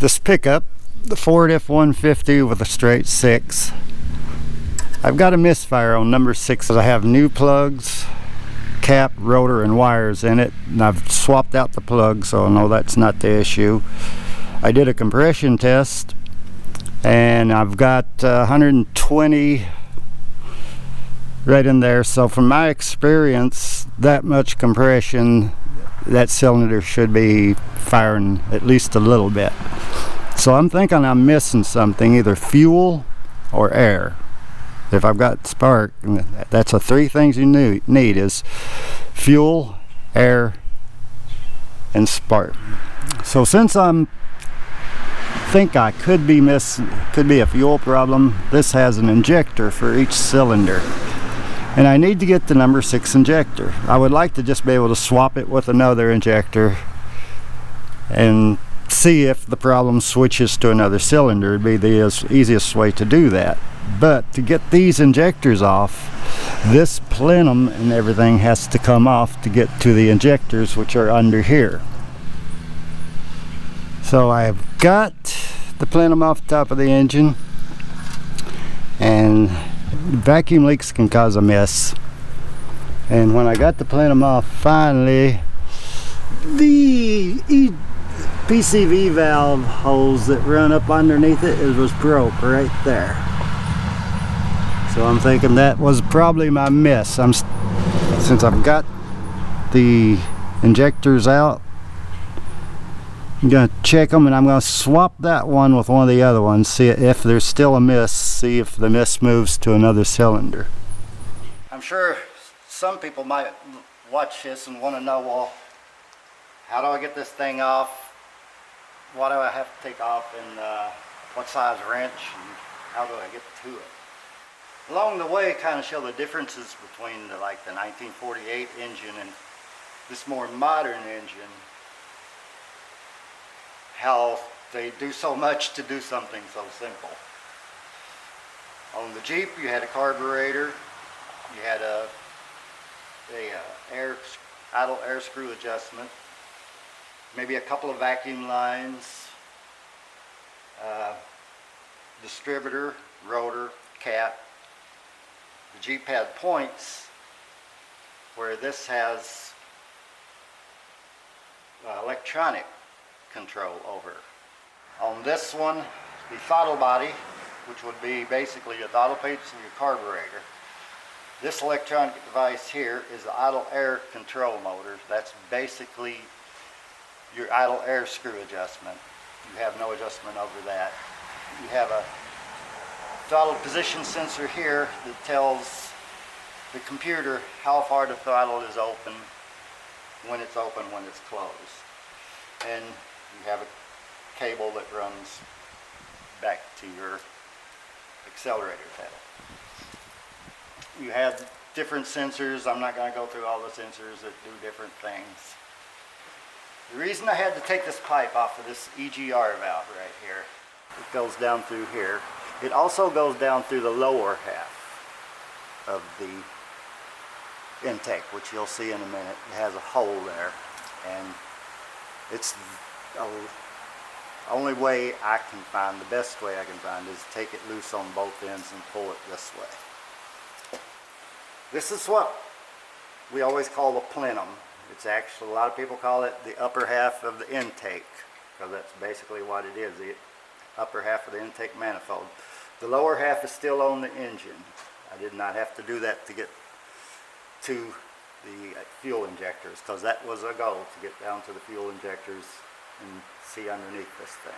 this pickup, the Ford F150 with a straight 6. I've got a misfire on number 6. I have new plugs, cap, rotor, and wires in it, and I've swapped out the plugs, so I know that's not the issue. I did a compression test, and I've got 120 right in there, so from my experience, that much compression, that cylinder should be firing at least a little bit. So I'm thinking I'm missing something, either fuel or air. If I've got spark, that's the 3 things you need is fuel, air, and spark. So since I could be a fuel problem, this has an injector for each cylinder. And I need to get the number 6 injector. I would like to just be able to swap it with another injector and see if the problem switches to another cylinder. It'd be the easiest way to do that. But to get these injectors off, this plenum and everything has to come off to get to the injectors, which are under here. So I've got the plenum off the top of the engine, and vacuum leaks can cause a mess. And when I got the plenum off, finally, the PCV valve holes that run up underneath it was broke right there. So I'm thinking that was probably my miss. Since I've got the injectors out, I'm going to check them, and I'm going to swap that one with one of the other ones, see if there's still a miss, see if the miss moves to another cylinder. I'm sure some people might watch this and want to know, well, how do I get this thing off? What do I have to take off, and what size wrench, and how do I get to it? Along the way, kind of show the differences between the 1948 engine and this more modern engine. How they do so much to do something so simple. On the Jeep, you had a carburetor, you had a idle air screw adjustment, maybe a couple of vacuum lines, distributor, rotor, cap. The Jeep had points where this has electronic control over. On this one, the throttle body, which would be basically the throttle plates and your carburetor. This electronic device here is the idle air control motor. That's basically your idle air screw adjustment. You have no adjustment over that. You have a throttle position sensor here that tells the computer how far the throttle is open, when it's open, when it's closed. And you have a cable that runs back to your accelerator pedal. You have different sensors. I'm not going to go through all the sensors that do different things. The reason I had to take this pipe off of this EGR valve right here, it goes down through here. It also goes down through the lower half of the intake, which you'll see in a minute. It has a hole there, and it's the only way I can find, the best way I can find, is take it loose on both ends and pull it this way. This is what we always call the plenum. It's actually, a lot of people call it the upper half of the intake, because that's basically what it is, the upper half of the intake manifold. The lower half is still on the engine. I did not have to do that to get to the fuel injectors, because that was a goal, to get down to the fuel injectors and see underneath this thing.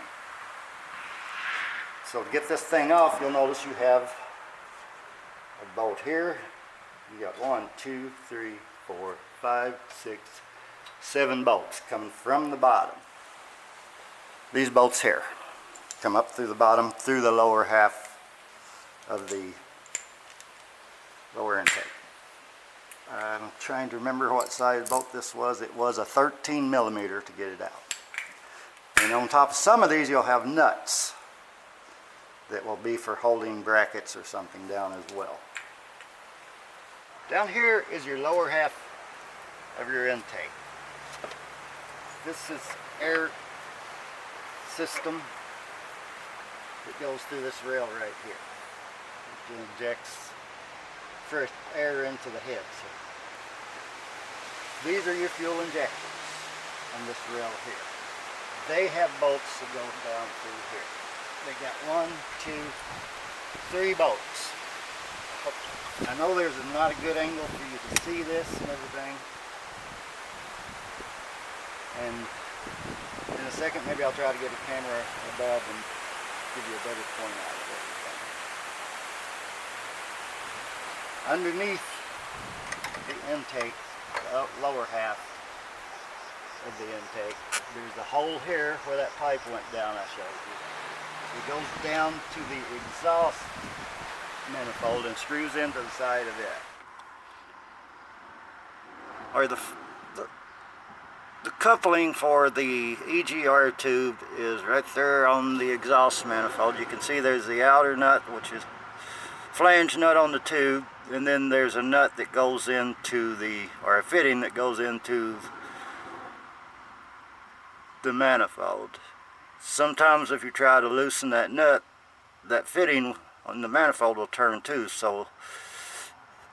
So to get this thing off, you'll notice you have a bolt here. You got 1, 2, 3, 4, 5, 6, 7 bolts coming from the bottom. These bolts here come up through the bottom, through the lower half of the lower intake. I'm trying to remember what size bolt this was. It was a 13 millimeter to get it out. And on top of some of these, you'll have nuts that will be for holding brackets or something down as well. Down here is your lower half of your intake. This is air system that goes through this rail right here. It injects fresh air into the head. So these are your fuel injectors on this rail here. They have bolts that go down through here. They got 1, 2, 3 bolts. I know there's not a good angle for you to see this and everything. And in a second, maybe I'll try to get a camera above and give you a better point out of everything. Underneath the intake, the lower half of the intake, there's a hole here where that pipe went down I showed you. It goes down to the exhaust manifold and screws into the side of it. Or the coupling for the EGR tube is right there on the exhaust manifold. You can see there's the outer nut, which is flange nut on the tube, and then there's a nut that goes into the, or a fitting that goes into the manifold. Sometimes if you try to loosen that nut, that fitting on the manifold will turn too, so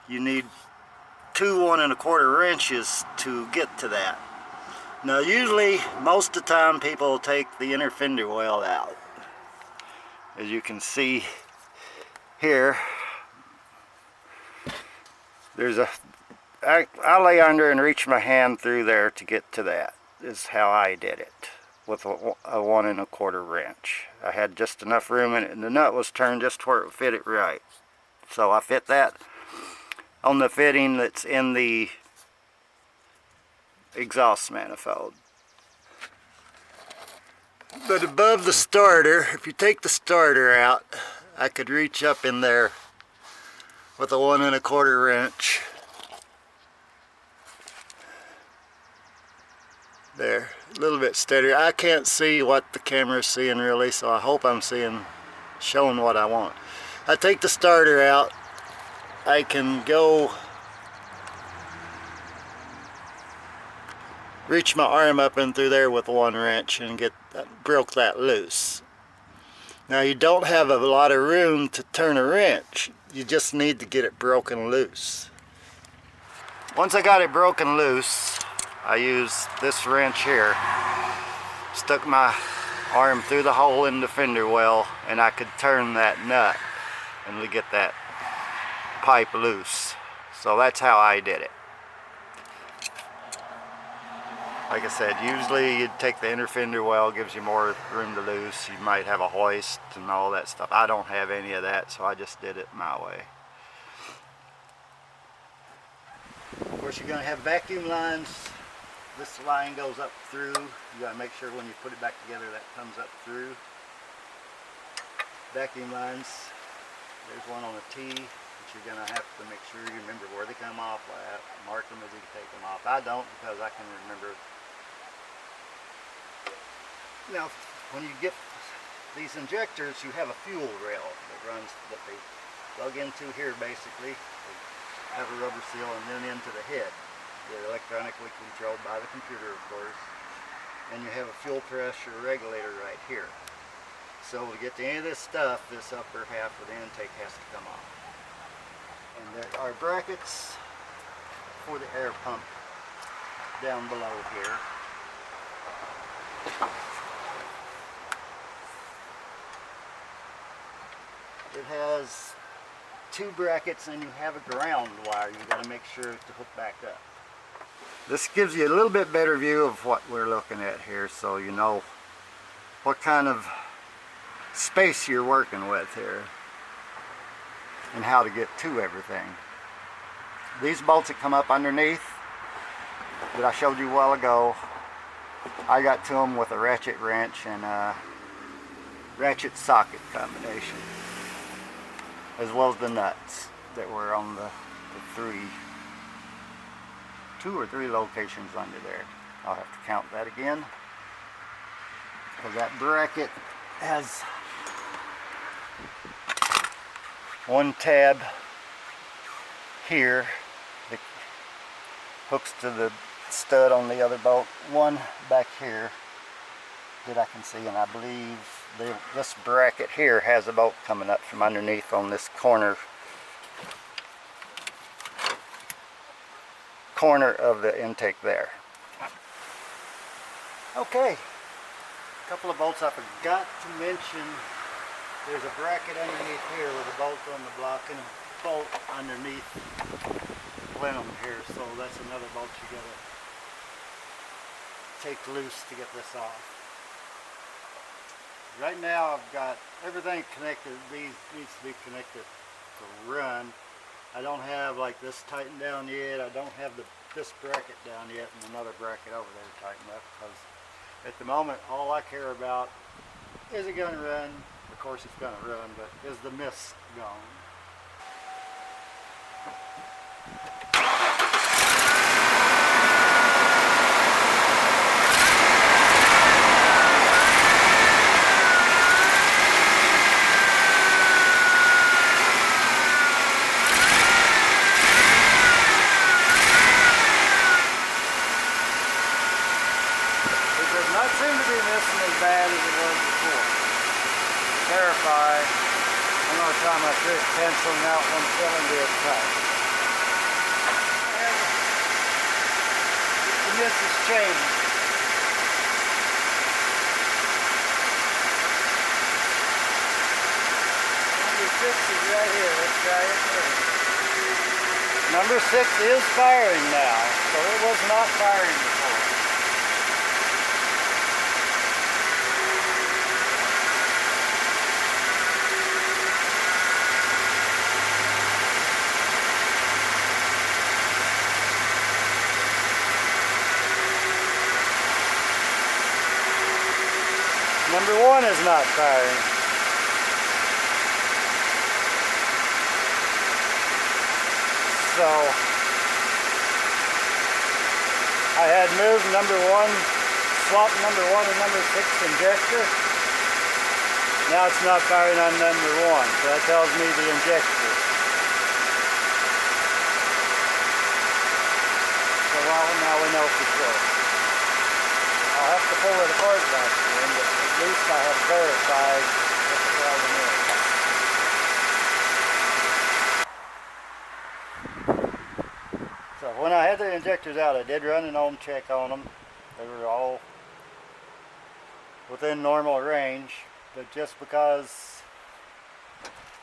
you need 2 1¼ inches to get to that. Now usually, most of the time, people will take the inner fender well out. As you can see here, there's a, I lay under and reach my hand through there to get to that. This is how I did it, with a 1 1/4 wrench. I had just enough room in it, and the nut was turned just where it fit it right. So I fit that on the fitting that's in the exhaust manifold. But above the starter, if you take the starter out, I could reach up in there with a 1 1/4 wrench. There, a little bit steadier. I can't see what the camera's seeing really, so I hope I'm showing what I want. I take the starter out, I can go reach my arm up in through there with 1 wrench and broke that loose. Now you don't have a lot of room to turn a wrench, you just need to get it broken loose. Once I got it broken loose, I used this wrench here, stuck my arm through the hole in the fender well, and I could turn that nut and get that pipe loose. So that's how I did it. Like I said, usually you'd take the inner fender well, gives you more room to loose. You might have a hoist and all that stuff. I don't have any of that, so I just did it my way. Of course, you're going to have vacuum lines. This line goes up through. You got to make sure when you put it back together that comes up through. Vacuum lines. There's one on a T, but you're going to have to make sure you remember where they come off. Mark them as you take them off. I don't, because I can remember. Now, when you get these injectors, you have a fuel rail that they plug into here basically. They have a rubber seal and then into the head. They're electronically controlled by the computer, of course. And you have a fuel pressure regulator right here. So to get to any of this stuff, this upper half of the intake has to come off. And there are brackets for the air pump down below here. It has 2 brackets and you have a ground wire you got to make sure to hook back up. This gives you a little bit better view of what we're looking at here, so you know what kind of space you're working with here and how to get to everything. These bolts that come up underneath that I showed you a while ago, I got to them with a ratchet wrench and a ratchet socket combination, as well as the nuts that were on the 2 or 3 locations under there. I'll have to count that again, because that bracket has 1 tab here that hooks to the stud on the other bolt, 1 back here that I can see, and I believe this bracket here has a bolt coming up from underneath on this corner of the intake there. Okay, a couple of bolts I forgot to mention. There's a bracket underneath here with a bolt on the block and a bolt underneath Plenum here, so that's another bolt you gotta take loose to get this off. Right now I've got everything connected. These needs to be connected to run. I don't have like this tightened down yet. I don't have this bracket down yet and another bracket over there tightened up, because at the moment all I care about is it gonna run. Of course it's gonna run, but is the mist gone? Not seem to be missing as bad as it was before. To verify, I'm going to try my trick penciling out one cylinder at a time. And the mist has changed. Number 6 is right here. Let's try it there. Number 6 is firing now, so it was not firing before. Number 1 is not firing. So I had moved number 1, swapped number 1 and number 6 injector. Now it's not firing on number 1, so that tells me the injector. So now we know for sure. I'll have to pull it apart back then, but at least I have verified what the problem is. So when I had the injectors out, I did run an ohm check on them. They were all within normal range, but just because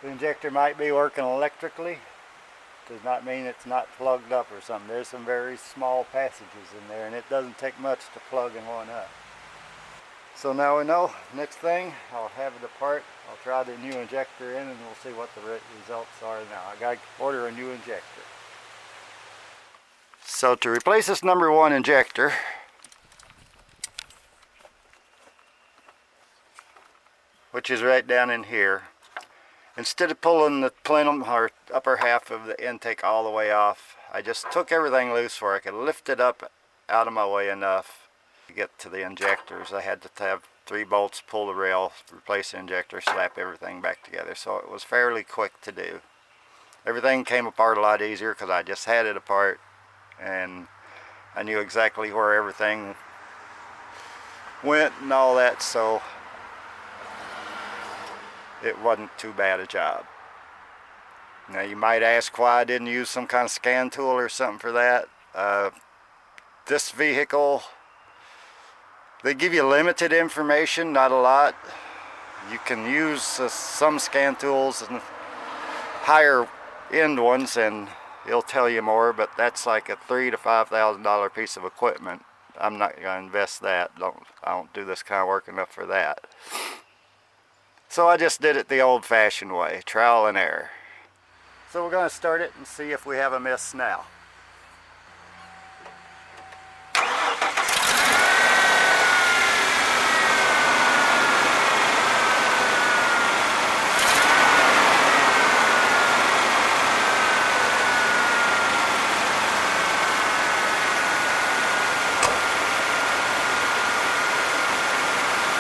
the injector might be working electrically does not mean it's not plugged up or something. There's some very small passages in there, and it doesn't take much to plug in one up. So now we know. Next thing, I'll have it apart. I'll try the new injector in and we'll see what the results are now. I gotta order a new injector. So to replace this number 1 injector, which is right down in here, instead of pulling the plenum or upper half of the intake all the way off, I just took everything loose where I could lift it up out of my way enough to get to the injectors. I had to have 3 bolts, pull the rail, replace the injector, slap everything back together. So it was fairly quick to do. Everything came apart a lot easier because I just had it apart and I knew exactly where everything went and all that, so it wasn't too bad a job. Now you might ask why I didn't use some kind of scan tool or something for that. This vehicle, they give you limited information, not a lot. You can use some scan tools and higher end ones and it'll tell you more, but that's like a $3,000 to $5,000 piece of equipment. I'm not going to invest that. I don't do this kind of work enough for that. So I just did it the old-fashioned way, trial and error. So we're going to start it and see if we have a miss now.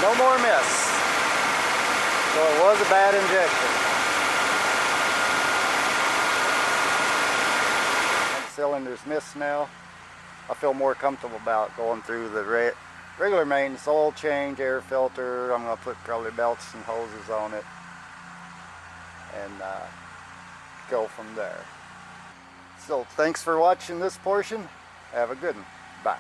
No more miss. So it was a bad injection. That cylinder's missed now. I feel more comfortable about going through the regular maintenance, oil change, air filter. I'm going to put probably belts and hoses on it and go from there. So thanks for watching this portion. Have a good one. Bye.